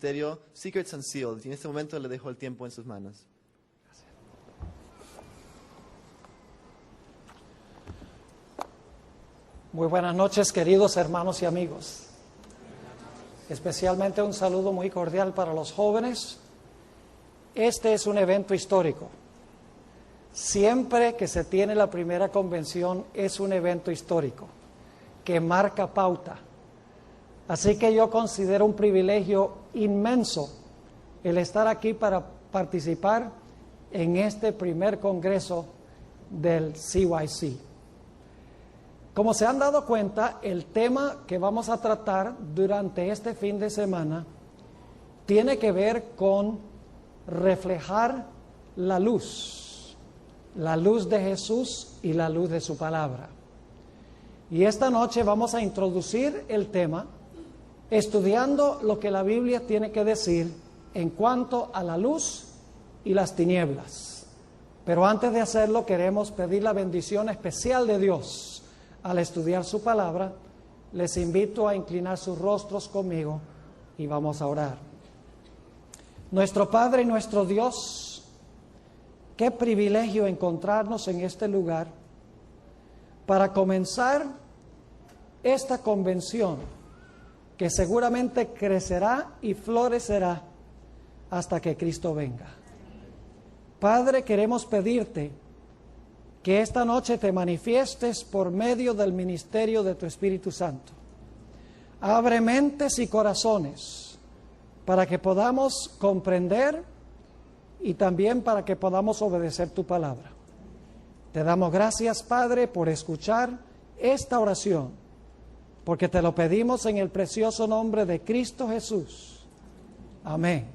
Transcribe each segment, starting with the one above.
ministerio Secrets Unsealed. Y en este momento le dejo el tiempo en sus manos. Muy buenas noches, queridos hermanos y amigos. Especialmente un saludo muy cordial para los jóvenes. Este es un evento histórico. Siempre que se tiene la primera convención es un evento histórico que marca pauta. Así que yo considero un privilegio inmenso el estar aquí para participar en este primer congreso del CYC. Como se han dado cuenta, el tema que vamos a tratar durante este fin de semana tiene que ver con reflejar la luz de Jesús y la luz de su palabra. Y esta noche vamos a introducir el tema estudiando lo que la Biblia tiene que decir en cuanto a la luz y las tinieblas. Pero antes de hacerlo queremos pedir la bendición especial de Dios. Al estudiar su palabra, les invito a inclinar sus rostros conmigo y vamos a orar. Nuestro Padre y nuestro Dios, qué privilegio encontrarnos en este lugar para comenzar esta convención que seguramente crecerá y florecerá hasta que Cristo venga. Padre, queremos pedirte que esta noche te manifiestes por medio del ministerio de tu Espíritu Santo. Abre mentes y corazones para que podamos comprender y también para que podamos obedecer tu palabra. Te damos gracias, Padre, por escuchar esta oración, porque te lo pedimos en el precioso nombre de Cristo Jesús. Amén.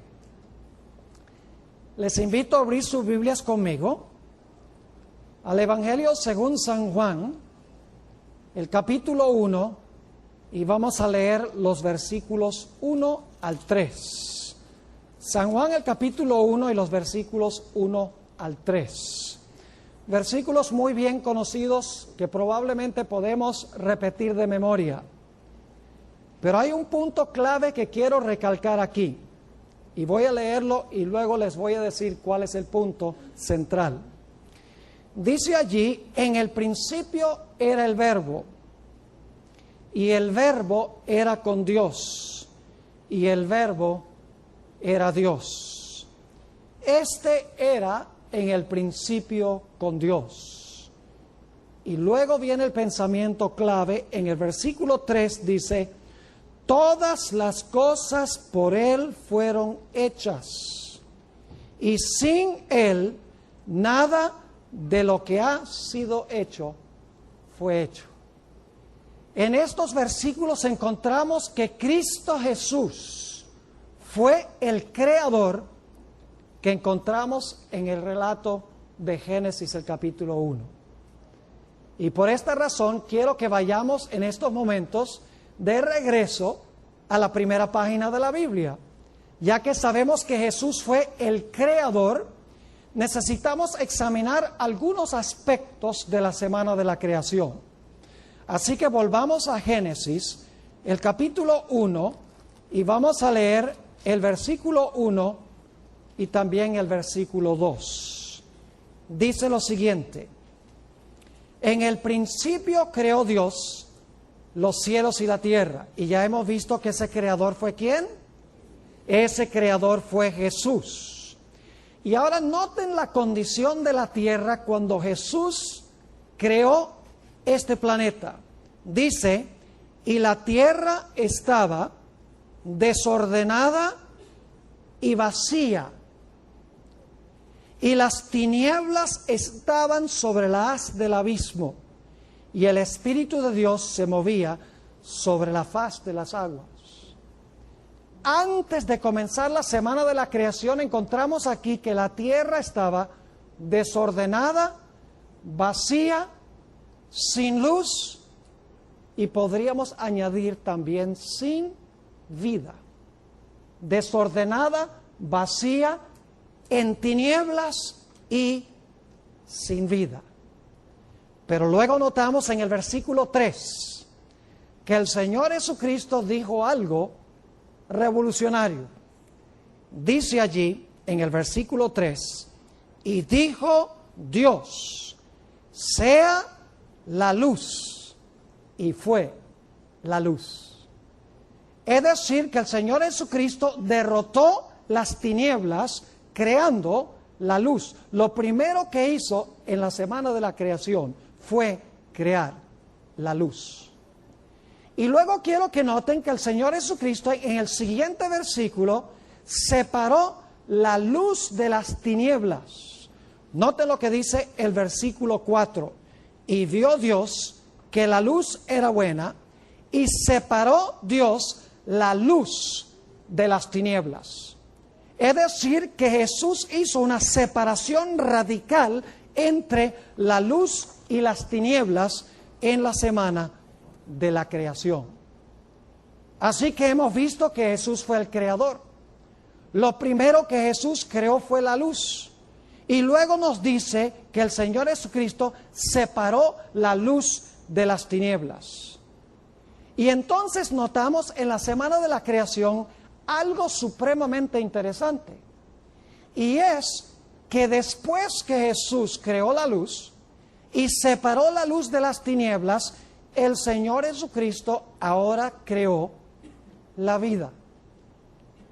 Les invito a abrir sus Biblias conmigo al Evangelio según San Juan, el capítulo 1, y vamos a leer los versículos 1 al 3. San Juan, el capítulo 1 y los versículos 1 al 3. Versículos muy bien conocidos que probablemente podemos repetir de memoria. Pero hay un punto clave que quiero recalcar aquí. Y voy a leerlo y luego les voy a decir cuál es el punto central. Dice allí, en el principio era el Verbo, y el Verbo era con Dios, y el Verbo era Dios. Este era en el principio con Dios. Y luego viene el pensamiento clave, en el versículo 3 dice, todas las cosas por Él fueron hechas, y sin Él nada de lo que ha sido hecho, fue hecho. En estos versículos encontramos que Cristo Jesús fue el creador que encontramos en el relato de Génesis, el capítulo 1. Y por esta razón quiero que vayamos en estos momentos de regreso a la primera página de la Biblia. Ya que sabemos que Jesús fue el creador, necesitamos examinar algunos aspectos de la semana de la creación. Así que volvamos a Génesis, el capítulo 1, y vamos a leer el versículo 1 y también el versículo 2. Dice lo siguiente: en el principio creó Dios los cielos y la tierra. Y ya hemos visto que ese creador fue ¿quién? Ese creador fue Jesús. Y ahora noten la condición de la tierra cuando Jesús creó este planeta. Dice, y la tierra estaba desordenada y vacía, y las tinieblas estaban sobre la haz del abismo, y el Espíritu de Dios se movía sobre la faz de las aguas. Antes de comenzar la semana de la creación, encontramos aquí que la tierra estaba desordenada, vacía, sin luz, y podríamos añadir también sin vida. Desordenada, vacía, en tinieblas y sin vida. Pero luego notamos en el versículo 3 que el Señor Jesucristo dijo algo revolucionario. dice allí en el versículo 3, y dijo Dios, sea la luz, y fue la luz. Es decir, que el Señor Jesucristo derrotó las tinieblas creando la luz. Lo primero que hizo en la semana de la creación fue crear la luz. Y luego quiero que noten que el Señor Jesucristo en el siguiente versículo separó la luz de las tinieblas. Noten lo que dice el versículo 4. Y vio Dios que la luz era buena y separó Dios la luz de las tinieblas. Es decir, que Jesús hizo una separación radical entre la luz y las tinieblas en la semana de la creación. Así que hemos visto que Jesús fue el creador. Lo primero que Jesús creó fue la luz. Y luego nos dice que el Señor Jesucristo separó la luz de las tinieblas. Y entonces notamos en la semana de la creación algo supremamente interesante. Y es que después que Jesús creó la luz y separó la luz de las tinieblas, el Señor Jesucristo ahora creó la vida.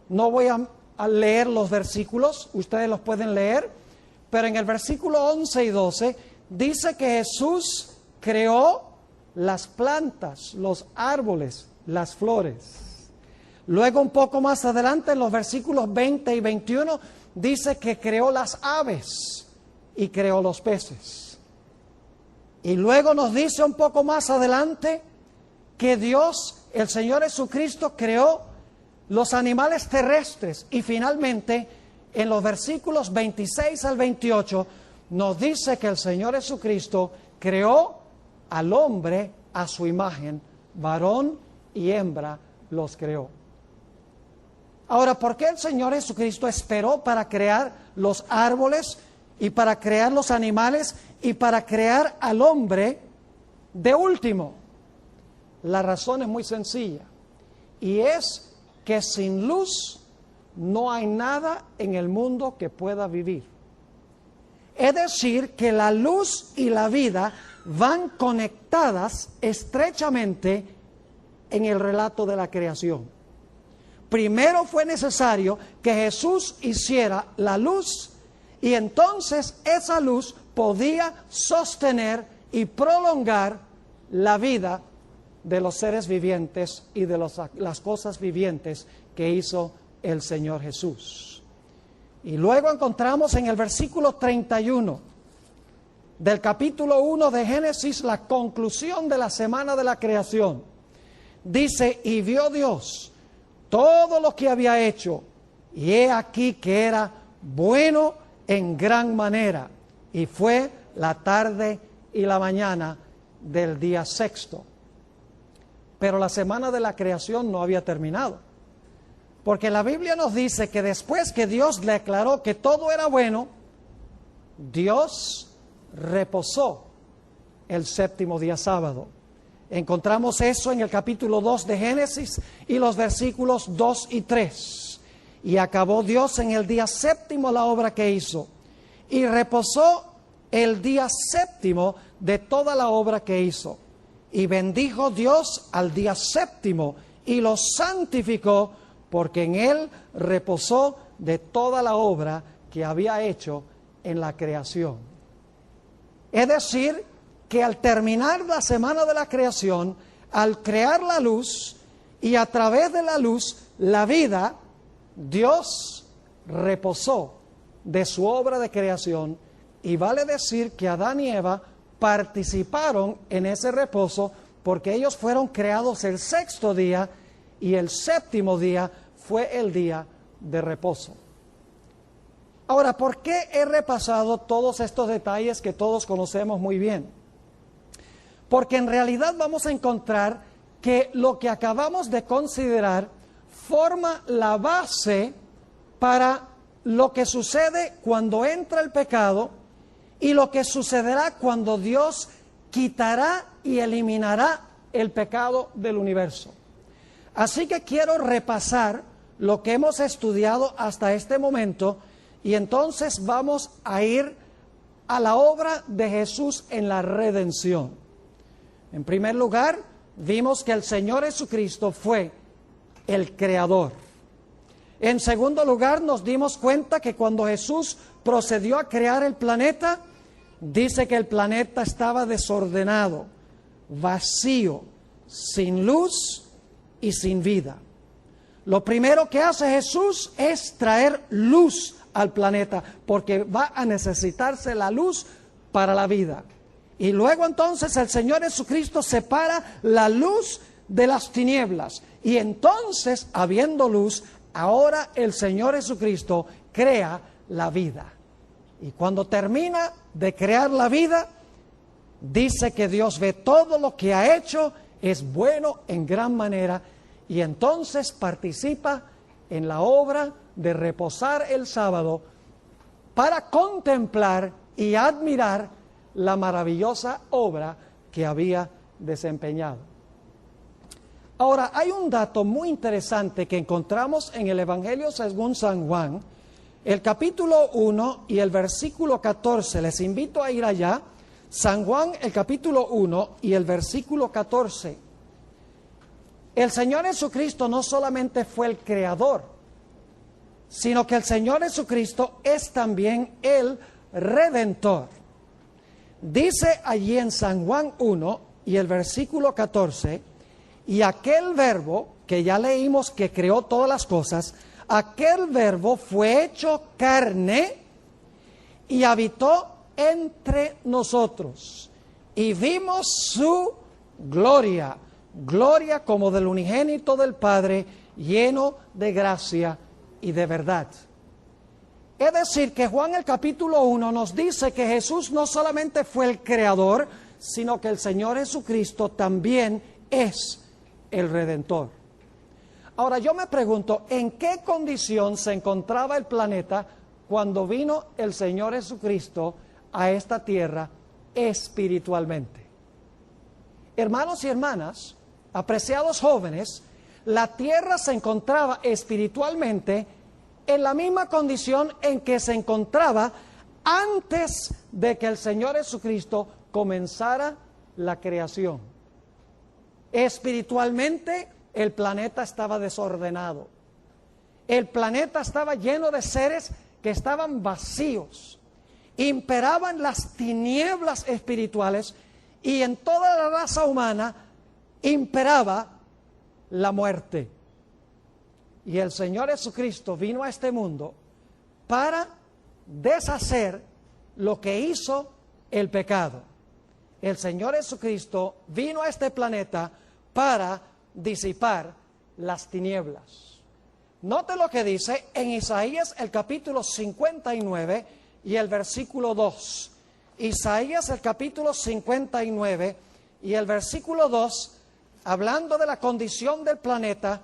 No voy a leer los versículos, ustedes los pueden leer, pero en el versículo 11 y 12 dice que Jesús creó las plantas, los árboles, las flores. Luego un poco más adelante en los versículos 20 y 21 dice que creó las aves y creó los peces. Y luego nos dice un poco más adelante que Dios, el Señor Jesucristo, creó los animales terrestres. Y finalmente, en los versículos 26 al 28, nos dice que el Señor Jesucristo creó al hombre a su imagen, varón y hembra los creó. Ahora, ¿por qué el Señor Jesucristo esperó para crear los árboles y para crear los animales y para crear al hombre de último? La razón es muy sencilla, y es que sin luz no hay nada en el mundo que pueda vivir. Es decir, que la luz y la vida van conectadas estrechamente en el relato de la creación. Primero fue necesario que Jesús hiciera la luz, y entonces esa luz podía sostener y prolongar la vida de los seres vivientes y de las cosas vivientes que hizo el Señor Jesús. Y luego encontramos en el versículo 31 del capítulo 1 de Génesis la conclusión de la semana de la creación. Dice, y vio Dios todo lo que había hecho, y he aquí que era bueno en gran manera, y fue la tarde y la mañana del día sexto. Pero la semana de la creación no había terminado, porque la Biblia nos dice que después que Dios declaró que todo era bueno, Dios reposó el séptimo día sábado. Encontramos eso en el capítulo 2 de Génesis y los versículos 2 y 3. Y acabó Dios en el día séptimo la obra que hizo, y reposó el día séptimo de toda la obra que hizo. Y bendijo Dios al día séptimo y lo santificó, porque en él reposó de toda la obra que había hecho en la creación. Es decir, que al terminar la semana de la creación, al crear la luz y a través de la luz la vida, Dios reposó de su obra de creación, y vale decir que Adán y Eva participaron en ese reposo, porque ellos fueron creados el sexto día y el séptimo día fue el día de reposo. Ahora, ¿por qué he repasado todos estos detalles que todos conocemos muy bien? Porque en realidad vamos a encontrar que lo que acabamos de considerar forma la base para lo que sucede cuando entra el pecado y lo que sucederá cuando Dios quitará y eliminará el pecado del universo. Así que quiero repasar lo que hemos estudiado hasta este momento y entonces vamos a ir a la obra de Jesús en la redención. En primer lugar, vimos que el Señor Jesucristo fue el creador. En segundo lugar, nos dimos cuenta que cuando Jesús procedió a crear el planeta, dice que el planeta estaba desordenado, vacío, sin luz y sin vida. Lo primero que hace Jesús es traer luz al planeta, porque va a necesitarse la luz para la vida. Y luego entonces el Señor Jesucristo separa la luz de las tinieblas. Y entonces, habiendo luz, ahora el Señor Jesucristo crea la vida. Y cuando termina de crear la vida, dice que Dios ve todo lo que ha hecho, es bueno en gran manera, y entonces participa en la obra de reposar el sábado para contemplar y admirar la maravillosa obra que había desempeñado. Ahora, hay un dato muy interesante que encontramos en el Evangelio según San Juan, el capítulo 1 y el versículo 14. Les invito a ir allá. San Juan, el capítulo 1 y el versículo 14. El Señor Jesucristo no solamente fue el creador, sino que el Señor Jesucristo es también el redentor. Dice allí en San Juan 1 y el versículo 14, y aquel verbo que ya leímos que creó todas las cosas, aquel verbo fue hecho carne y habitó entre nosotros, y vimos su gloria, gloria como del unigénito del Padre, lleno de gracia y de verdad. Es decir, que Juan el capítulo 1 nos dice que Jesús no solamente fue el creador, sino que el Señor Jesucristo también es el redentor. Ahora yo me pregunto, ¿en qué condición se encontraba el planeta cuando vino el Señor Jesucristo a esta tierra espiritualmente? Hermanos y hermanas, apreciados jóvenes, la tierra se encontraba espiritualmente en la misma condición en que se encontraba antes de que el Señor Jesucristo comenzara la creación. Espiritualmente, el planeta estaba desordenado. El planeta estaba lleno de seres que estaban vacíos. Imperaban las tinieblas espirituales y en toda la raza humana imperaba la muerte. Y el Señor Jesucristo vino a este mundo para deshacer lo que hizo el pecado. El Señor Jesucristo vino a este planeta para disipar las tinieblas. Note lo que dice en Isaías el capítulo 59 y el versículo 2. Isaías el capítulo 59 y el versículo 2, hablando de la condición del planeta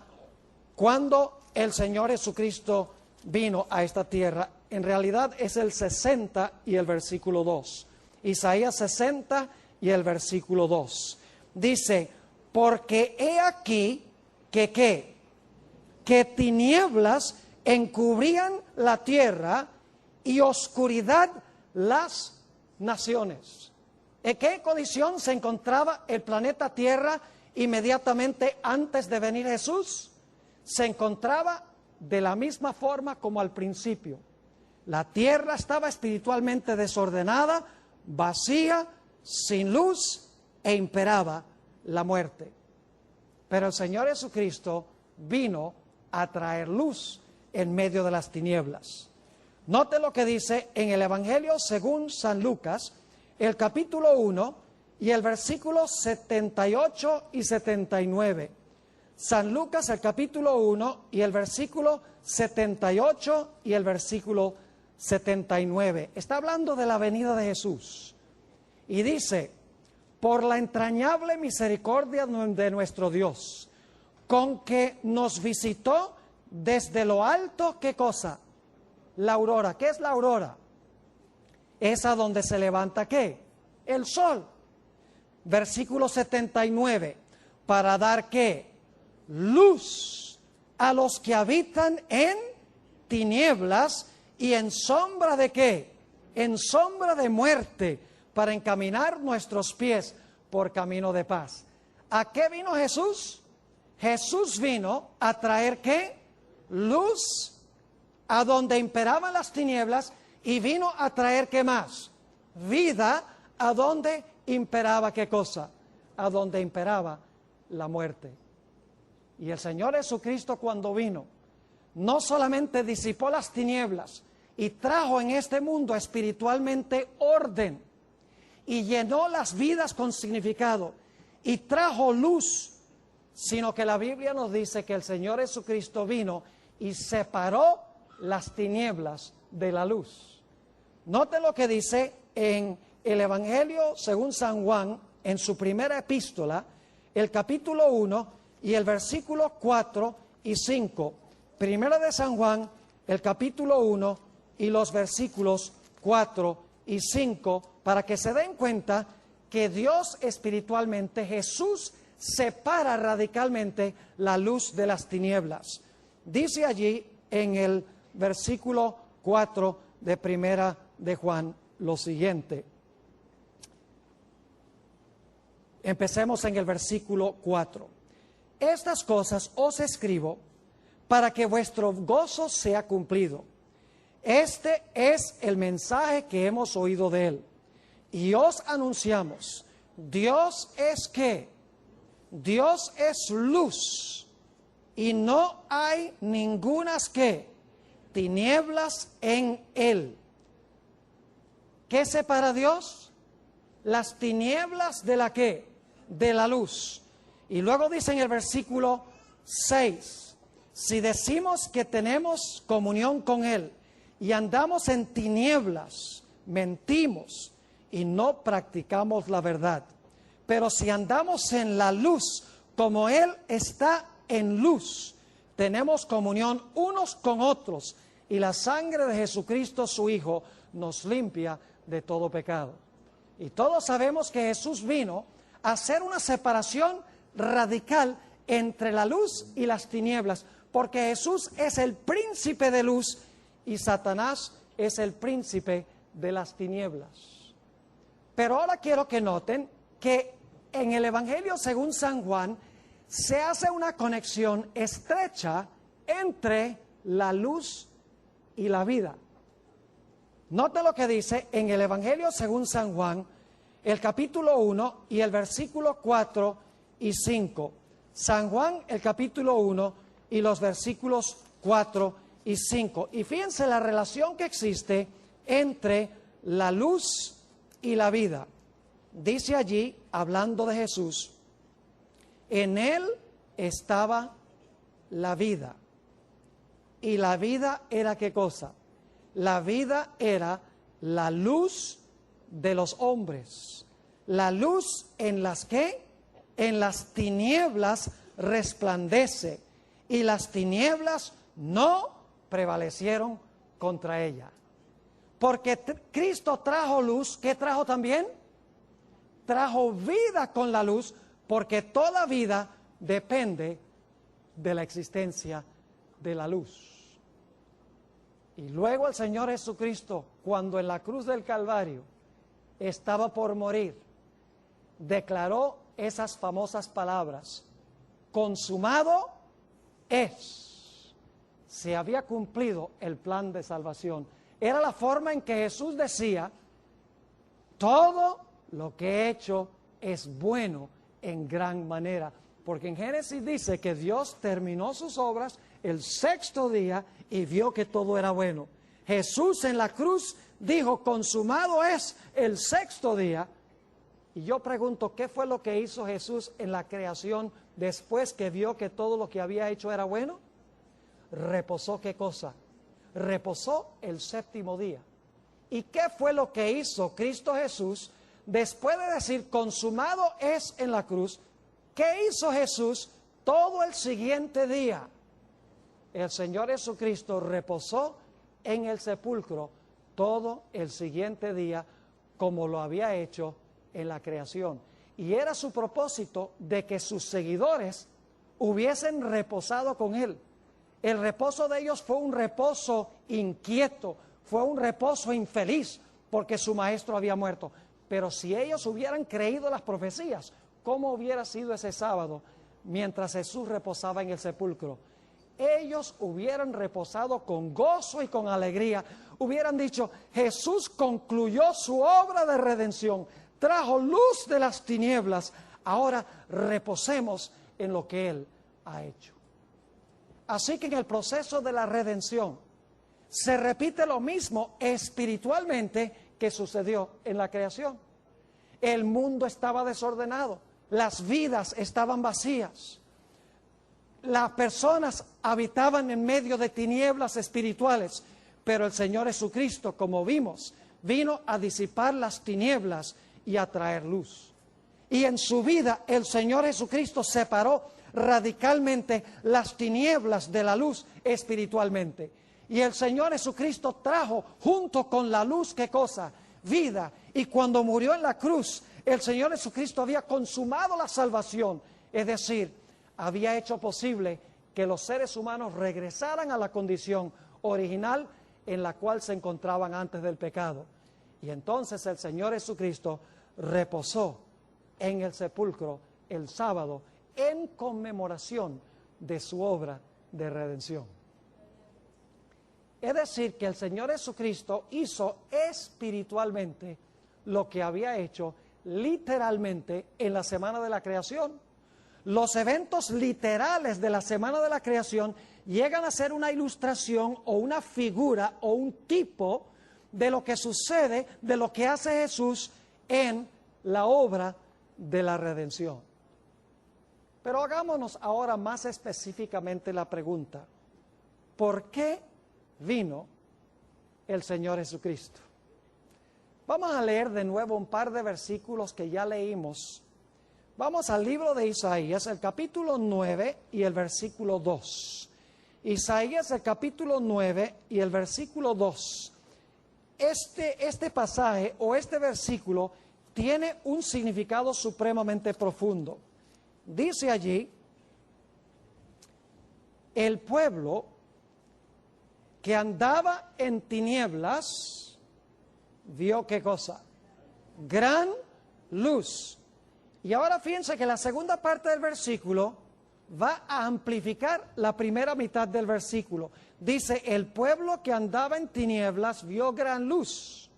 cuando el Señor Jesucristo vino a esta tierra. En realidad es el 60 y el versículo 2. Isaías 60 y el versículo 2. Dice, porque he aquí que tinieblas encubrían la tierra y oscuridad las naciones. ¿En qué condición se encontraba el planeta Tierra inmediatamente antes de venir Jesús? Se encontraba de la misma forma como al principio. La tierra estaba espiritualmente desordenada, vacía, sin luz, e imperaba la muerte. Pero el Señor Jesucristo vino a traer luz en medio de las tinieblas. Note lo que dice en el Evangelio según San Lucas, el capítulo 1 y el versículo 78 y 79. San Lucas, el capítulo 1 y el versículo 78 y el versículo 79. Está hablando de la venida de Jesús. Y dice, por la entrañable misericordia de nuestro Dios, con que nos visitó desde lo alto, ¿qué cosa? La aurora. ¿Qué es la aurora? Es a donde se levanta, ¿qué? El sol. Versículo 79, para dar, ¿qué? Luz a los que habitan en tinieblas y en sombra de ¿qué? En sombra de muerte, para encaminar nuestros pies por camino de paz. ¿A qué vino Jesús? Jesús vino a traer ¿qué? Luz a donde imperaban las tinieblas, y vino a traer ¿qué más? Vida a donde imperaba ¿qué cosa? A donde imperaba la muerte. Y el Señor Jesucristo, cuando vino, no solamente disipó las tinieblas y trajo en este mundo espiritualmente orden, y llenó las vidas con significado, y trajo luz, sino que la Biblia nos dice que el Señor Jesucristo vino y separó las tinieblas de la luz. Note lo que dice en el Evangelio según San Juan, en su primera epístola, el capítulo 1 y el versículo 4 y 5. Primera de San Juan, el capítulo 1 y los versículos 4 y 5, para que se den cuenta que Dios espiritualmente, Jesús, separa radicalmente la luz de las tinieblas. Dice allí en el versículo 4 de Primera de Juan lo siguiente. Empecemos en el versículo 4. Estas cosas os escribo para que vuestro gozo sea cumplido. Este es el mensaje que hemos oído de él. Y os anunciamos, Dios es ¿qué? Dios es luz, y no hay ningunas ¿qué? Tinieblas en él. ¿Qué separa a Dios? Las tinieblas de la ¿qué? De la luz. Y luego dice en el versículo 6, si decimos que tenemos comunión con él y andamos en tinieblas, mentimos y no practicamos la verdad. Pero si andamos en la luz, como él está en luz, tenemos comunión unos con otros, y la sangre de Jesucristo su Hijo nos limpia de todo pecado. Y todos sabemos que Jesús vino a hacer una separación radical entre la luz y las tinieblas, porque Jesús es el príncipe de luz y Satanás es el príncipe de las tinieblas. Pero ahora quiero que noten que en el Evangelio según San Juan se hace una conexión estrecha entre la luz y la vida. Note lo que dice en el Evangelio según San Juan, el capítulo 1 y el versículo 4 y 5. San Juan, el capítulo 1 y los versículos 4 y 5. Y fíjense la relación que existe entre la luz y la vida. Dice allí, hablando de Jesús, en él estaba la vida. ¿Y la vida era qué cosa? La vida era la luz de los hombres. La luz en las que en las tinieblas resplandece, y las tinieblas no prevalecieron contra ella. Porque Cristo trajo luz, ¿qué trajo también? Trajo vida con la luz, porque toda vida depende de la existencia de la luz. Y luego el Señor Jesucristo, cuando en la cruz del Calvario estaba por morir, declaró esas famosas palabras: consumado es. Se había cumplido el plan de salvación. Era la forma en que Jesús decía: todo lo que he hecho es bueno en gran manera. Porque en Génesis dice que Dios terminó sus obras el sexto día y vio que todo era bueno. Jesús en la cruz dijo: consumado es el sexto día. Y yo pregunto, ¿qué fue lo que hizo Jesús en la creación después que vio que todo lo que había hecho era bueno? Reposó, ¿qué cosa? Reposó el séptimo día. ¿Y qué fue lo que hizo Cristo Jesús después de decir consumado es en la cruz? ¿Qué hizo Jesús todo el siguiente día? El Señor Jesucristo reposó en el sepulcro todo el siguiente día, como lo había hecho en la creación. Y era su propósito de que sus seguidores hubiesen reposado con él. El reposo de ellos fue un reposo inquieto, fue un reposo infeliz, porque su maestro había muerto. Pero si ellos hubieran creído las profecías, ¿cómo hubiera sido ese sábado mientras Jesús reposaba en el sepulcro? Ellos hubieran reposado con gozo y con alegría. Hubieran dicho, Jesús concluyó su obra de redención, trajo luz de las tinieblas, ahora reposemos en lo que Él ha hecho. Así que en el proceso de la redención se repite lo mismo espiritualmente que sucedió en la creación. El mundo estaba desordenado, las vidas estaban vacías, las personas habitaban en medio de tinieblas espirituales, pero el Señor Jesucristo, como vimos, vino a disipar las tinieblas y a traer luz. Y en su vida el Señor Jesucristo separó radicalmente las tinieblas de la luz espiritualmente. Y el Señor Jesucristo trajo junto con la luz, ¿qué cosa? Vida. Y cuando murió en la cruz, el Señor Jesucristo había consumado la salvación. Es decir, había hecho posible que los seres humanos regresaran a la condición original en la cual se encontraban antes del pecado. Y entonces el Señor Jesucristo reposó en el sepulcro el sábado en conmemoración de su obra de redención. Es decir, que el Señor Jesucristo hizo espiritualmente lo que había hecho literalmente en la semana de la creación. Los eventos literales de la semana de la creación llegan a ser una ilustración o una figura o un tipo de lo que sucede, de lo que hace Jesús en la obra de la redención. Pero hagámonos ahora más específicamente la pregunta, ¿por qué vino el Señor Jesucristo? Vamos a leer de nuevo un par de versículos que ya leímos. Vamos al libro de Isaías, el capítulo 9 y el versículo 2. Isaías, el capítulo 9 y el versículo 2. Este pasaje o este versículo tiene un significado supremamente profundo. Dice allí, el pueblo que andaba en tinieblas, vio ¿qué cosa? Gran luz. Y ahora fíjense que la segunda parte del versículo va a amplificar la primera mitad del versículo. Dice, el pueblo que andaba en tinieblas vio gran luz.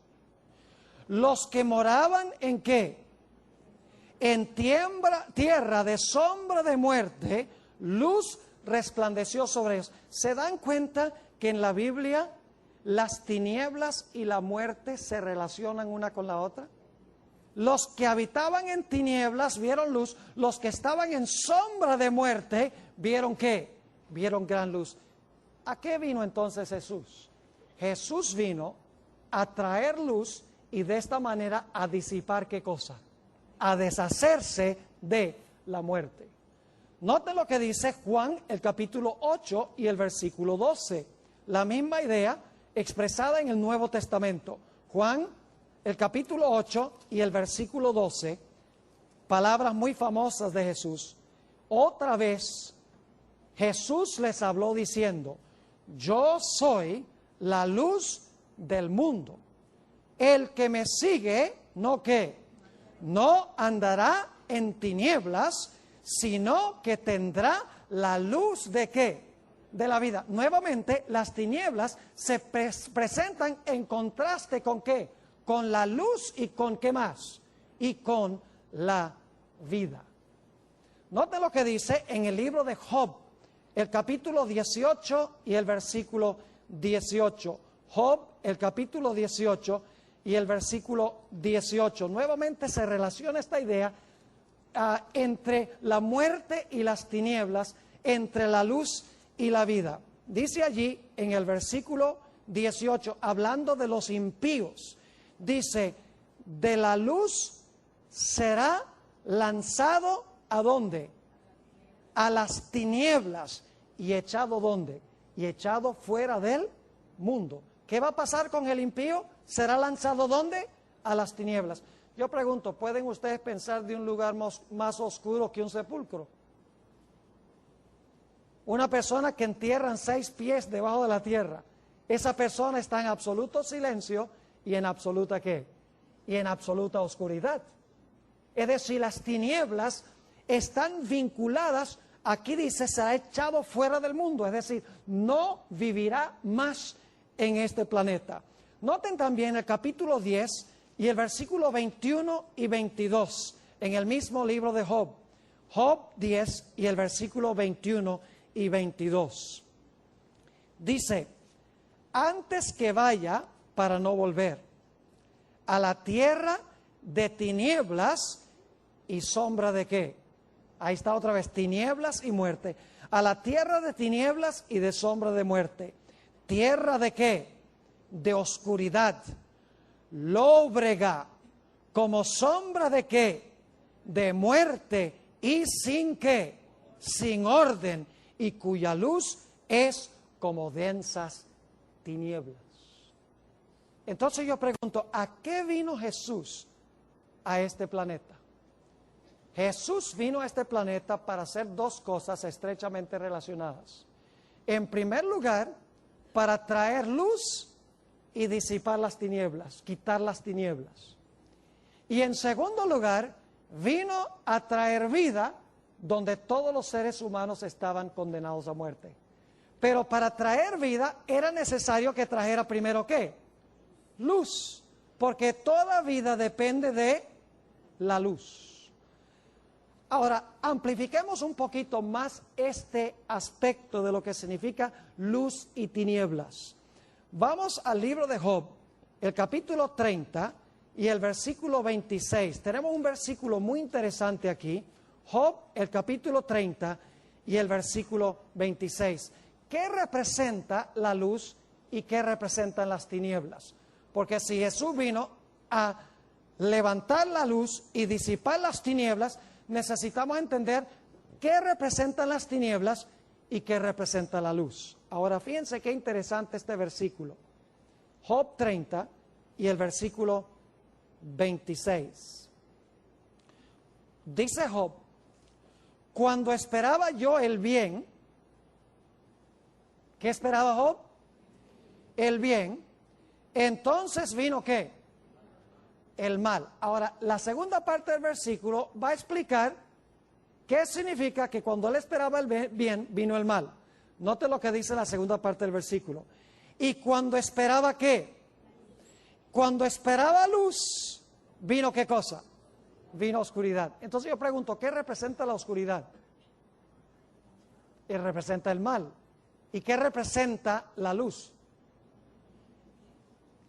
Los que moraban ¿en qué? En tierra de sombra de muerte, luz resplandeció sobre ellos. ¿Se dan cuenta que en la Biblia las tinieblas y la muerte se relacionan una con la otra? Los que habitaban en tinieblas vieron luz, los que estaban en sombra de muerte vieron ¿qué? Vieron gran luz. ¿A qué vino entonces Jesús? Jesús vino a traer luz y de esta manera a disipar ¿qué cosa? A deshacerse de la muerte. Noten lo que dice Juan, el capítulo 8 y el versículo 12. La misma idea expresada en el Nuevo Testamento. Juan, el capítulo 8 y el versículo 12, palabras muy famosas de Jesús. Otra vez, Jesús les habló diciendo, yo soy la luz del mundo. El que me sigue, ¿no qué? No andará en tinieblas, sino que tendrá la luz de ¿qué? De la vida. Nuevamente, las tinieblas se presentan en contraste ¿con qué? Con la luz y ¿con qué más? Y con la vida. Note lo que dice en el libro de Job, el capítulo 18 y el versículo 18. Job, el capítulo 18 y el versículo 18. Nuevamente se relaciona esta idea entre la muerte y las tinieblas, entre la luz y la vida. Dice allí en el versículo 18, hablando de los impíos, dice, de la luz será lanzado ¿a dónde? A las tinieblas. ¿Y echado dónde? Y echado fuera del mundo. ¿Qué va a pasar con el impío? ¿Será lanzado dónde? A las tinieblas. Yo pregunto, ¿pueden ustedes pensar de un lugar más oscuro que un sepulcro? Una persona que entierran 6 pies debajo de la tierra. Esa persona está en absoluto silencio y en absoluta ¿qué? Y en absoluta oscuridad. Es decir, las tinieblas están vinculadas, aquí dice, será echado fuera del mundo, es decir, no vivirá más en este planeta. Noten también el capítulo 10 y el versículo 21 y 22 en el mismo libro de Job. Job 10 y el versículo 21 y 22. Dice, antes que vaya para no volver a la tierra de tinieblas y sombra de ¿qué? Ahí está otra vez, tinieblas y muerte. A la tierra de tinieblas y de sombra de muerte. ¿Tierra de qué? De oscuridad, lóbrega, como sombra de qué? De muerte y sin qué? Sin orden, y cuya luz es como densas tinieblas. Entonces yo pregunto, ¿a qué vino Jesús a este planeta? Jesús vino a este planeta para hacer 2 cosas estrechamente relacionadas. En primer lugar, para traer luz y disipar las tinieblas, quitar las tinieblas. Y en segundo lugar, vino a traer vida donde todos los seres humanos estaban condenados a muerte. Pero para traer vida era necesario que trajera primero ¿qué? Luz, porque toda vida depende de la luz. Ahora, amplifiquemos un poquito más este aspecto de lo que significa luz y tinieblas. Vamos al libro de Job, el capítulo 30 y el versículo 26. Tenemos un versículo muy interesante aquí. Job, el capítulo 30 y el versículo 26. ¿Qué representa la luz y qué representan las tinieblas? Porque si Jesús vino a levantar la luz y disipar las tinieblas, necesitamos entender qué representan las tinieblas y qué representa la luz. Ahora fíjense qué interesante este versículo. Job 30 y el versículo 26. Dice Job, cuando esperaba yo el bien, ¿qué esperaba Job? El bien. Entonces vino ¿qué? El mal. Ahora, la segunda parte del versículo va a explicar qué significa que cuando él esperaba el bien, vino el mal. Note lo que dice la segunda parte del versículo. Y cuando esperaba ¿qué? Cuando esperaba luz, vino ¿qué cosa? Vino oscuridad. Entonces yo pregunto, ¿qué representa la oscuridad? Y representa el mal. ¿Y qué representa la luz?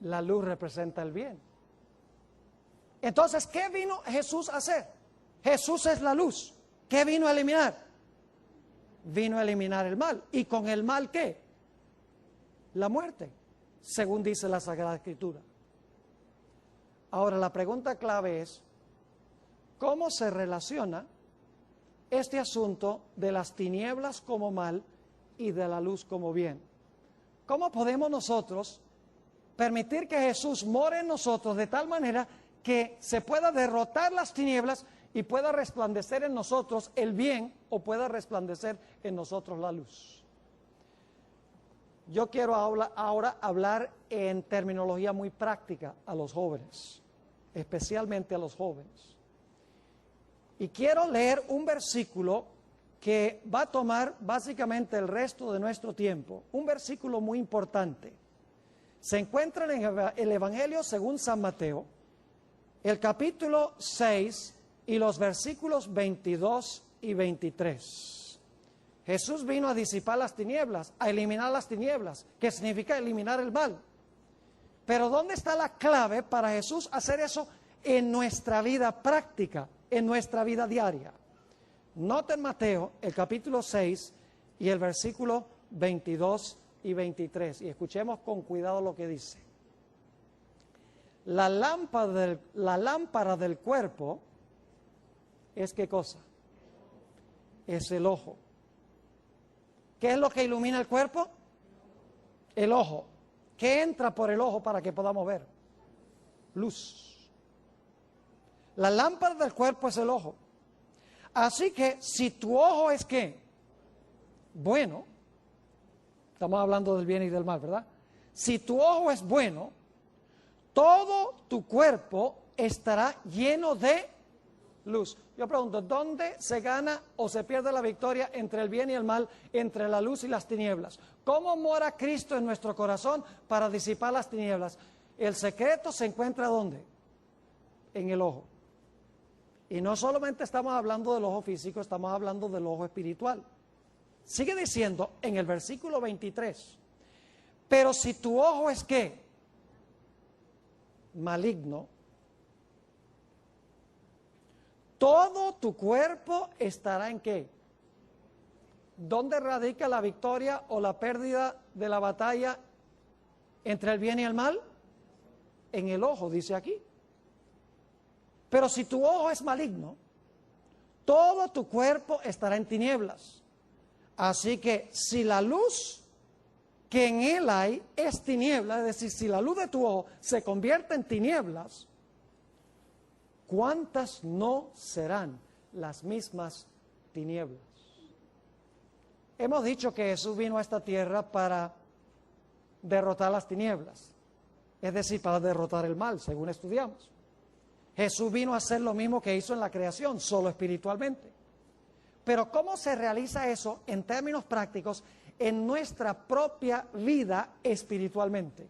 La luz representa el bien. Entonces, ¿qué vino Jesús a hacer? Jesús es la luz. ¿Qué vino a eliminar? Vino a eliminar el mal. ¿Y con el mal qué? La muerte, según dice la Sagrada Escritura. Ahora, la pregunta clave es, ¿cómo se relaciona este asunto de las tinieblas como mal y de la luz como bien? ¿Cómo podemos nosotros permitir que Jesús more en nosotros de tal manera que se pueda derrotar las tinieblas y pueda resplandecer en nosotros el bien o pueda resplandecer en nosotros la luz? Yo quiero ahora hablar en terminología muy práctica a los jóvenes, especialmente a los jóvenes. Y quiero leer un versículo que va a tomar básicamente el resto de nuestro tiempo, un versículo muy importante. Se encuentra en el Evangelio según San Mateo, el capítulo 6 y los versículos 22 y 23. Jesús vino a disipar las tinieblas, a eliminar las tinieblas, que significa eliminar el mal. Pero ¿dónde está la clave para Jesús hacer eso en nuestra vida práctica, en nuestra vida diaria? Noten Mateo, el capítulo 6 y el versículo 22 y 23. Y escuchemos con cuidado lo que dice. La lámpara del cuerpo es ¿qué cosa? Es el ojo. ¿Qué es lo que ilumina el cuerpo? El ojo. ¿Qué entra por el ojo para que podamos ver? Luz. La lámpara del cuerpo es el ojo. Así que si tu ojo es ¿qué? bueno, estamos hablando del bien y del mal, ¿verdad? Si tu ojo es bueno, todo tu cuerpo estará lleno de luz. Yo pregunto, ¿dónde se gana o se pierde la victoria entre el bien y el mal, entre la luz y las tinieblas? ¿Cómo mora Cristo en nuestro corazón para disipar las tinieblas? El secreto se encuentra ¿dónde? En el ojo. Y no solamente estamos hablando del ojo físico, estamos hablando del ojo espiritual. Sigue diciendo en el versículo 23, pero si tu ojo es ¿qué? Maligno, todo tu cuerpo estará ¿en qué? ¿Dónde radica la victoria o la pérdida de la batalla entre el bien y el mal? En el ojo, dice aquí. Pero si tu ojo es maligno, todo tu cuerpo estará en tinieblas. Así que si la luz que en él hay es tiniebla, es decir, si la luz de tu ojo se convierte en tinieblas, ¿cuántas no serán las mismas tinieblas? Hemos dicho que Jesús vino a esta tierra para derrotar las tinieblas, es decir, para derrotar el mal, según estudiamos. Jesús vino a hacer lo mismo que hizo en la creación, solo espiritualmente. Pero ¿cómo se realiza eso en términos prácticos en nuestra propia vida espiritualmente?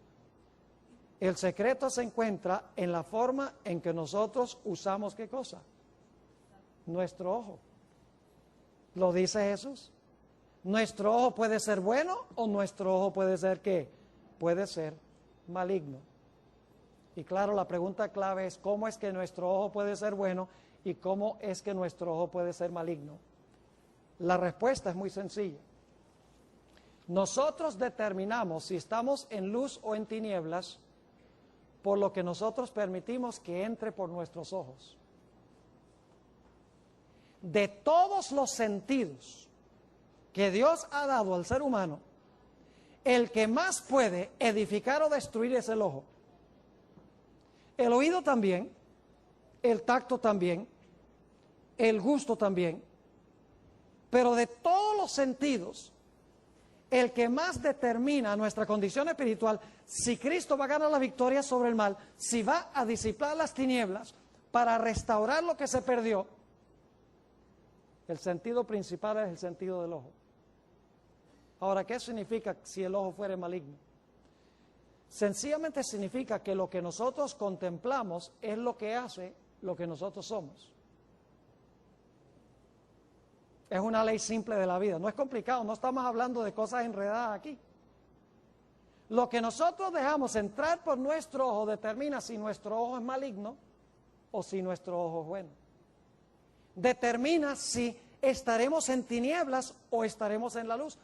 El secreto se encuentra en la forma en que nosotros usamos ¿qué cosa? Nuestro ojo. ¿Lo dice Jesús? Nuestro ojo puede ser bueno o nuestro ojo puede ser ¿qué? Puede ser maligno. Y claro, la pregunta clave es ¿cómo es que nuestro ojo puede ser bueno y cómo es que nuestro ojo puede ser maligno? La respuesta es muy sencilla. Nosotros determinamos si estamos en luz o en tinieblas por lo que nosotros permitimos que entre por nuestros ojos. De todos los sentidos que Dios ha dado al ser humano, el que más puede edificar o destruir es el ojo. El oído también, el tacto también, el gusto también, pero de todos los sentidos, el que más determina nuestra condición espiritual, si Cristo va a ganar la victoria sobre el mal, si va a disipar las tinieblas para restaurar lo que se perdió, el sentido principal es el sentido del ojo. Ahora, ¿qué significa si el ojo fuera maligno? Sencillamente significa que lo que nosotros contemplamos es lo que hace lo que nosotros somos. Es una ley simple de la vida, no es complicado, no estamos hablando de cosas enredadas aquí. Lo que nosotros dejamos entrar por nuestro ojo determina si nuestro ojo es maligno o si nuestro ojo es bueno. Determina si estaremos en tinieblas o estaremos en la luz.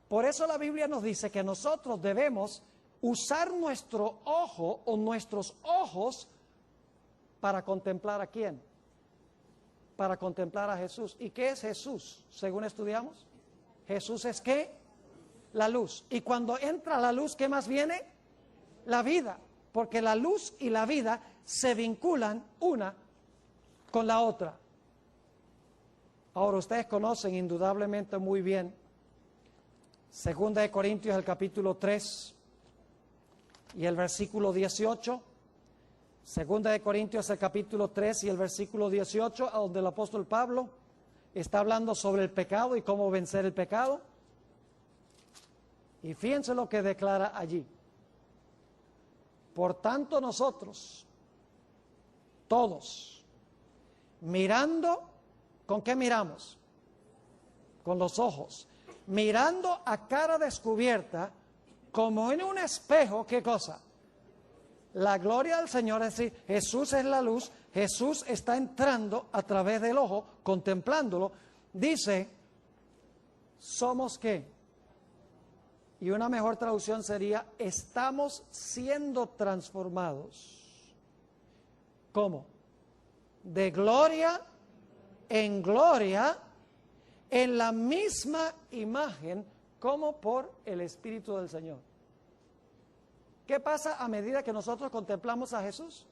Por eso la Biblia nos dice que nosotros debemos usar nuestro ojo o nuestros ojos para contemplar ¿a quién? Para contemplar a Jesús. ¿Y qué es Jesús? Según estudiamos, Jesús es ¿qué? La luz. Y cuando entra la luz, ¿qué más viene? La vida. Porque la luz y la vida se vinculan una con la otra. Ahora, ustedes conocen indudablemente muy bien 2 de Corintios, el capítulo 3 y el versículo 18. 2 de Corintios, el capítulo 3 y el versículo 18, a donde el apóstol Pablo está hablando sobre el pecado y cómo vencer el pecado. Y fíjense lo que declara allí. Por tanto nosotros, todos, mirando, ¿con qué miramos? Con los ojos. Mirando a cara descubierta, como en un espejo, ¿qué cosa? La gloria del Señor, es decir, Jesús es la luz, Jesús está entrando a través del ojo, contemplándolo. Dice, ¿somos qué? Y una mejor traducción sería, estamos siendo transformados. ¿Cómo? De gloria en gloria, en la misma imagen, como por el Espíritu del Señor. ¿Qué pasa a medida que nosotros contemplamos a Jesús?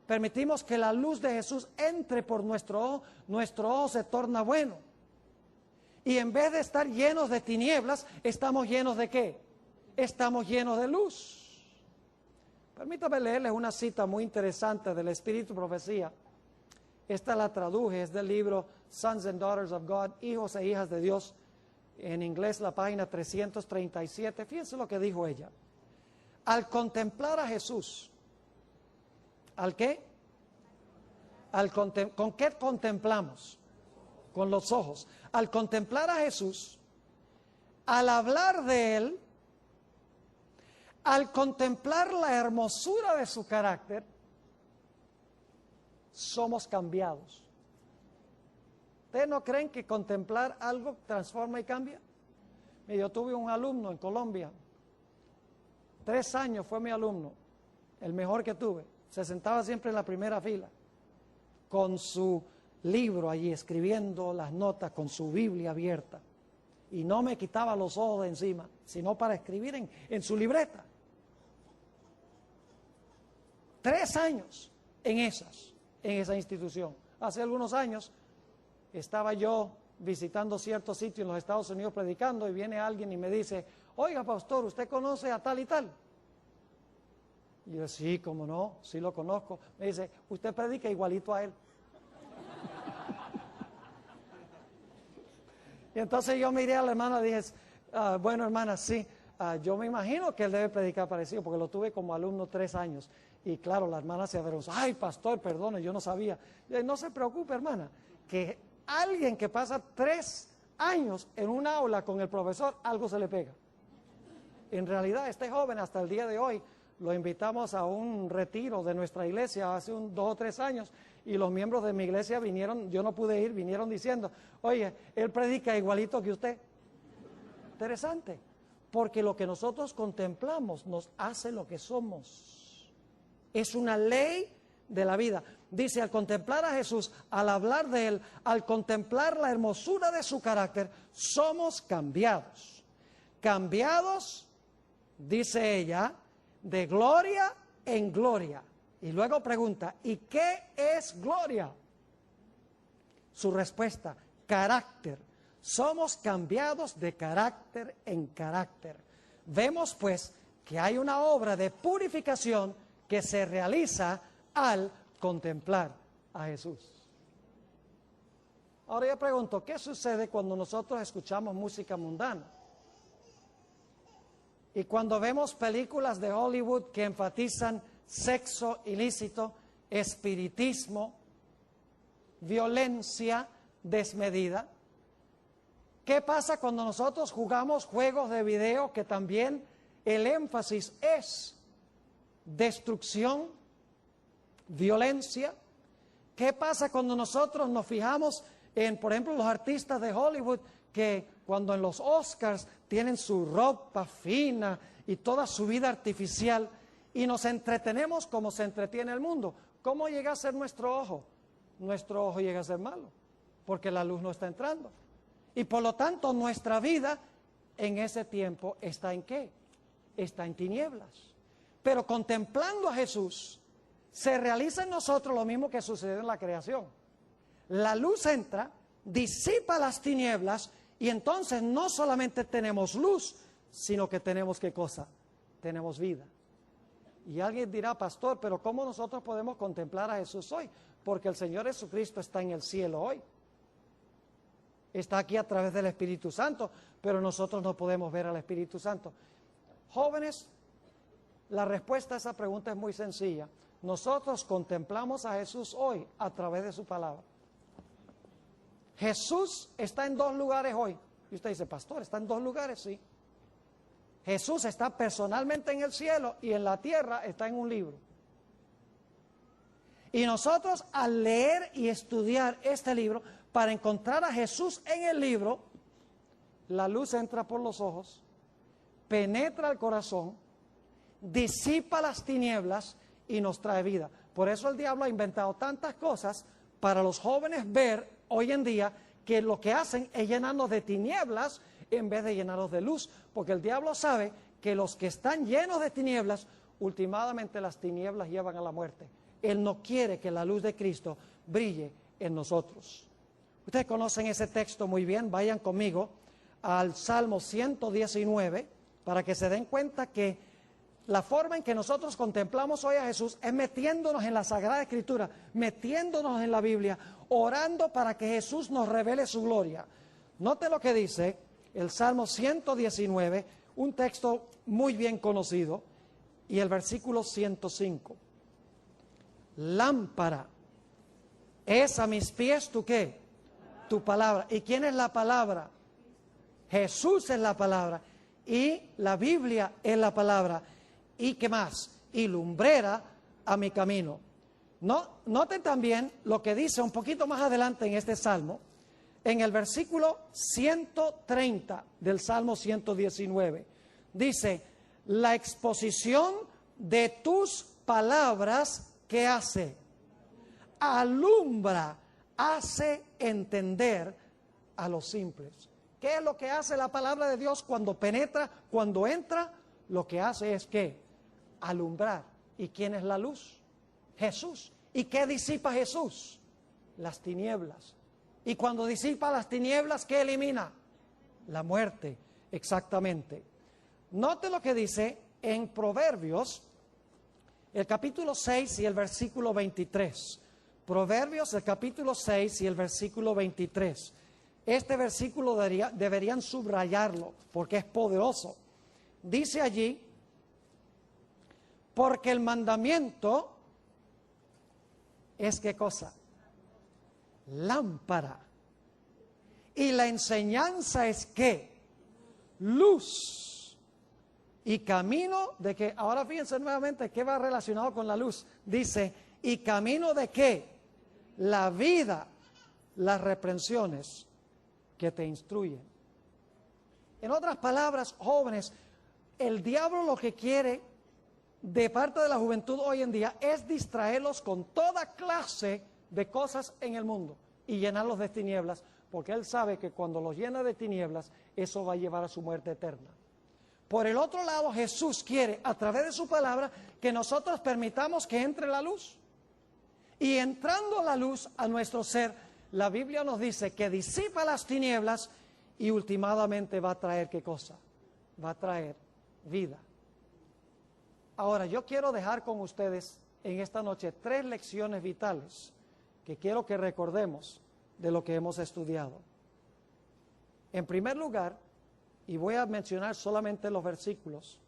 Permitimos que la luz de Jesús entre por nuestro ojo se torna bueno. Y en vez de estar llenos de tinieblas, estamos llenos de ¿qué? Estamos llenos de luz. Permítame leerles una cita muy interesante del Espíritu Profecía. Esta la traduje, es del libro Sons and Daughters of God, Hijos e Hijas de Dios. En inglés, la página 337. Fíjense lo que dijo ella. Al contemplar a Jesús, ¿al qué? ¿Con qué contemplamos? Con los ojos. Al contemplar a Jesús, al hablar de Él, al contemplar la hermosura de su carácter, somos cambiados. ¿Ustedes no creen que contemplar algo transforma y cambia? Mire, yo tuve un alumno en Colombia, 3 años fue mi alumno, el mejor que tuve. Se sentaba siempre en la primera fila, con su libro allí, escribiendo las notas, con su Biblia abierta. Y no me quitaba los ojos de encima, sino para escribir en su libreta. 3 años en esa institución. Hace algunos años estaba yo visitando ciertos sitios en los Estados Unidos predicando y viene alguien y me dice, oiga, pastor, ¿usted conoce a tal y tal? Y yo, sí, cómo no, sí lo conozco. Me dice, usted predica igualito a él. Y entonces yo miré a la hermana y dije, bueno, hermana, sí, yo me imagino que él debe predicar parecido, porque lo tuve como alumno 3 años. Y claro, la hermana se avergonzó, ay, pastor, perdone, yo no sabía. Y yo, no se preocupe, hermana, que alguien que pasa 3 años en un aula con el profesor, algo se le pega. En realidad, este joven hasta el día de hoy, lo invitamos a un retiro de nuestra iglesia hace 2 o 3 años y los miembros de mi iglesia vinieron, yo no pude ir, vinieron diciendo, oye, él predica igualito que usted. Interesante, porque lo que nosotros contemplamos nos hace lo que somos. Es una ley de la vida. Dice, al contemplar a Jesús, al hablar de Él, al contemplar la hermosura de su carácter, somos cambiados. Cambiados, dice ella, de gloria en gloria. Y luego pregunta, ¿y qué es gloria? Su respuesta, carácter. Somos cambiados de carácter en carácter. Vemos pues que hay una obra de purificación que se realiza al contemplar a Jesús. Ahora yo pregunto, ¿qué sucede cuando nosotros escuchamos música mundana? Y cuando vemos películas de Hollywood que enfatizan sexo ilícito, espiritismo, violencia desmedida. ¿Qué pasa cuando nosotros jugamos juegos de video que también el énfasis es destrucción, violencia? ¿Qué pasa cuando nosotros nos fijamos en, por ejemplo, los artistas de Hollywood que cuando en los Oscars tienen su ropa fina y toda su vida artificial y nos entretenemos como se entretiene el mundo? ¿Cómo llega a ser nuestro ojo? Nuestro ojo llega a ser malo, porque la luz no está entrando. Y por lo tanto nuestra vida en ese tiempo está ¿en qué? Está en tinieblas. Pero contemplando a Jesús, se realiza en nosotros lo mismo que sucedió en la creación. La luz entra, disipa las tinieblas y entonces no solamente tenemos luz, sino que tenemos ¿qué cosa? Tenemos vida. Y alguien dirá, pastor, pero ¿cómo nosotros podemos contemplar a Jesús hoy? Porque el Señor Jesucristo está en el cielo hoy. Está aquí a través del Espíritu Santo, pero nosotros no podemos ver al Espíritu Santo. Jóvenes, la respuesta a esa pregunta es muy sencilla. Nosotros contemplamos a Jesús hoy a través de su palabra. Jesús está en 2 lugares hoy. Y usted dice, pastor, ¿está en 2 lugares? Sí. Jesús está personalmente en el cielo y en la tierra está en un libro. Y nosotros al leer y estudiar este libro, para encontrar a Jesús en el libro, la luz entra por los ojos, penetra el corazón, disipa las tinieblas y nos trae vida. Por eso el diablo ha inventado tantas cosas para los jóvenes ver hoy en día que lo que hacen es llenarnos de tinieblas en vez de llenarnos de luz, porque el diablo sabe que los que están llenos de tinieblas, últimamente las tinieblas llevan a la muerte. Él no quiere que la luz de Cristo brille en nosotros. Ustedes conocen ese texto muy bien, vayan conmigo al Salmo 119 para que se den cuenta que la forma en que nosotros contemplamos hoy a Jesús es metiéndonos en la Sagrada Escritura, metiéndonos en la Biblia, orando para que Jesús nos revele su gloria. Note lo que dice el Salmo 119, un texto muy bien conocido, y el versículo 105. Lámpara es a mis pies, ¿tu qué? Tu palabra. ¿Y quién es la palabra? Jesús es la palabra. Y la Biblia es la palabra. ¿Y qué más? Y lumbrera a mi camino. Noten también lo que dice un poquito más adelante en este Salmo, en el versículo 130 del Salmo 119. Dice, la exposición de tus palabras, ¿qué hace? Alumbra, hace entender a los simples. ¿Qué es lo que hace la palabra de Dios cuando penetra, cuando entra? Lo que hace es que alumbrar. ¿Y quién es la luz? Jesús. ¿Y qué disipa Jesús? Las tinieblas. Y cuando disipa las tinieblas, ¿qué elimina? La muerte, exactamente. Note lo que dice en Proverbios, el capítulo 6 y el versículo 23. Proverbios, el capítulo 6 y el versículo 23. Este versículo deberían subrayarlo porque es poderoso. Dice allí, porque el mandamiento es ¿qué cosa? Lámpara. Y la enseñanza es ¿qué? Luz. Y camino de que, ahora fíjense nuevamente qué va relacionado con la luz. Dice, ¿y camino de qué? La vida, las reprensiones que te instruyen. En otras palabras, jóvenes, el diablo lo que quiere de parte de la juventud hoy en día es distraerlos con toda clase de cosas en el mundo y llenarlos de tinieblas, porque él sabe que cuando los llena de tinieblas, eso va a llevar a su muerte eterna. Por el otro lado, Jesús quiere, a través de su palabra, que nosotros permitamos que entre la luz. Y entrando la luz a nuestro ser, la Biblia nos dice que disipa las tinieblas y ultimadamente va a traer ¿qué cosa? Va a traer vida. Ahora, yo quiero dejar con ustedes en esta noche 3 lecciones vitales que quiero que recordemos de lo que hemos estudiado. En primer lugar, y voy a mencionar solamente los versículos,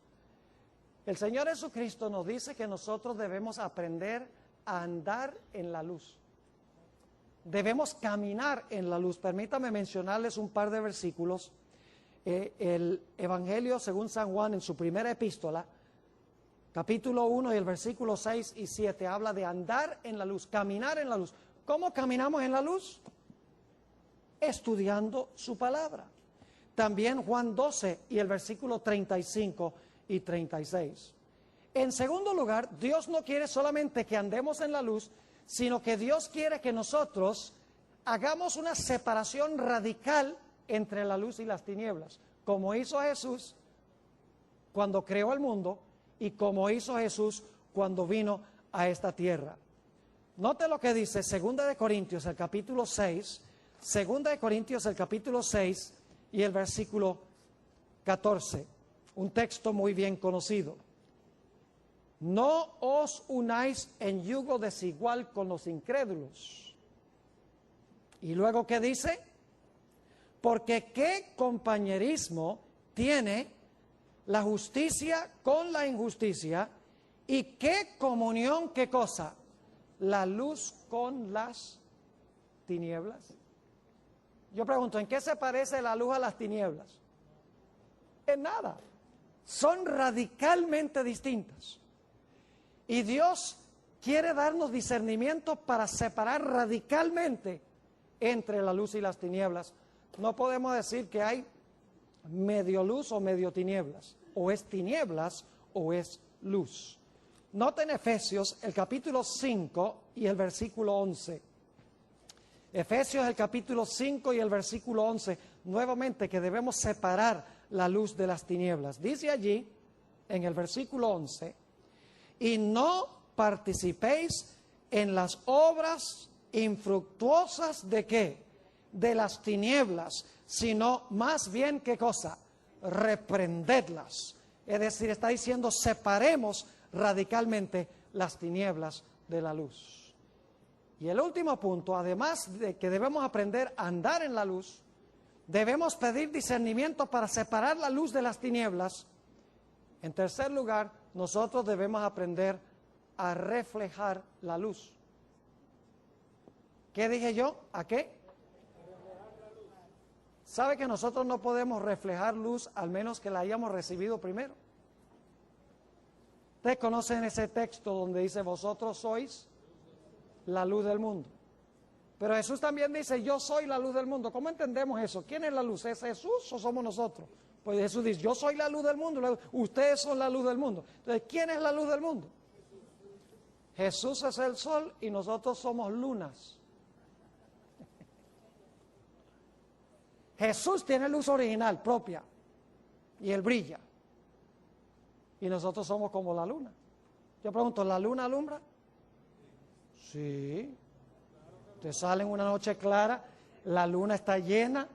el Señor Jesucristo nos dice que nosotros debemos aprender a andar en la luz. Debemos caminar en la luz. Permítame mencionarles un par de versículos. El Evangelio según San Juan en su primera epístola, capítulo 1 y el versículo 6 y 7 habla de andar en la luz, caminar en la luz. ¿Cómo caminamos en la luz? Estudiando su palabra. También Juan 12 y el versículo 35 y 36. En segundo lugar, Dios no quiere solamente que andemos en la luz, sino que Dios quiere que nosotros hagamos una separación radical entre la luz y las tinieblas, como hizo Jesús cuando creó el mundo y como hizo Jesús cuando vino a esta tierra. Note lo que dice 2 de Corintios, el capítulo 6, 2 de Corintios, el capítulo 6 y el versículo 14, un texto muy bien conocido. No os unáis en yugo desigual con los incrédulos. Y luego, ¿qué dice? Porque ¿qué compañerismo tiene la justicia con la injusticia? ¿Y qué comunión, qué cosa? La luz con las tinieblas. Yo pregunto, ¿en qué se parece la luz a las tinieblas? En nada. Son radicalmente distintas. Y Dios quiere darnos discernimiento para separar radicalmente entre la luz y las tinieblas. No podemos decir que hay medio luz o medio tinieblas. O es tinieblas o es luz. Noten Efesios, el capítulo 5 y el versículo 11. Efesios, el capítulo 5 y el versículo 11. Nuevamente que debemos separar la luz de las tinieblas. Dice allí, en el versículo 11, y no participéis en las obras infructuosas de ¿qué? de las tinieblas, sino más bien, ¿qué cosa? Reprendedlas. Es decir, está diciendo, separemos radicalmente las tinieblas de la luz. Y el último punto, además de que debemos aprender a andar en la luz, debemos pedir discernimiento para separar la luz de las tinieblas. En tercer lugar, nosotros debemos aprender a reflejar la luz. ¿Qué dije yo? ¿A qué? ¿Sabe que nosotros no podemos reflejar luz al menos que la hayamos recibido primero? Ustedes conocen ese texto donde dice, vosotros sois la luz del mundo. Pero Jesús también dice, yo soy la luz del mundo. ¿Cómo entendemos eso? ¿Quién es la luz? ¿Es Jesús o somos nosotros? Pues Jesús dice, yo soy la luz del mundo, ustedes son la luz del mundo. Entonces, ¿quién es la luz del mundo? Jesús es el sol y nosotros somos lunas. Jesús tiene luz original propia y él brilla. Y nosotros somos como la luna. Yo pregunto, ¿la luna alumbra? Sí. Te sale en una noche clara, la luna está llena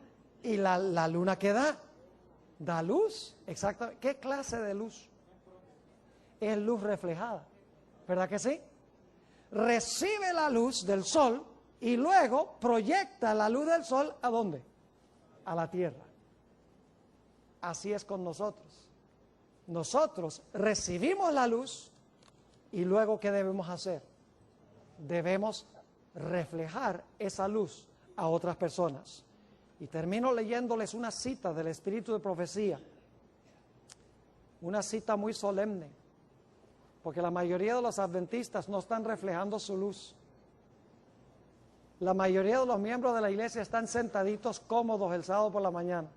y la luna ¿qué da? Da luz. Exactamente. ¿Qué clase de luz? Es luz reflejada. ¿Verdad que sí? Recibe la luz del sol y luego proyecta la luz del sol ¿a dónde? A la tierra. Así es con nosotros. Nosotros recibimos la luz y luego ¿qué debemos hacer? Debemos reflejar esa luz a otras personas. Y termino leyéndoles una cita del Espíritu de Profecía, una cita muy solemne, porque la mayoría de los adventistas no están reflejando su luz. La mayoría de los miembros de la iglesia están sentaditos cómodos el sábado por la mañana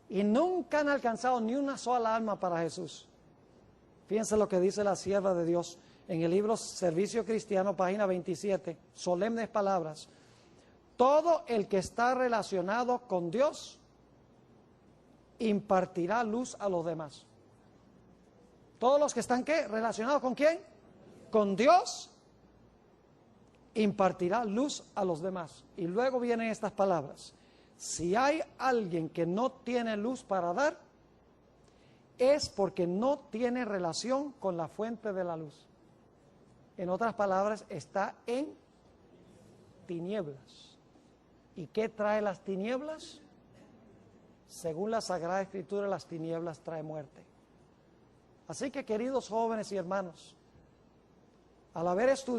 y nunca han alcanzado ni una sola alma para Jesús. Fíjense lo que dice la sierva de Dios en el libro Servicio Cristiano, página 27, solemnes palabras. Todo el que está relacionado con Dios impartirá luz a los demás. Todos los que están, ¿qué? ¿Relacionados con quién? Con Dios, impartirá luz a los demás. Y luego vienen estas palabras. Si hay alguien que no tiene luz para dar, es porque no tiene relación con la fuente de la luz. En otras palabras, está en tinieblas. ¿Y qué trae las tinieblas? Según la Sagrada Escritura, las tinieblas trae muerte. Así que, queridos jóvenes y hermanos, al haber estudiado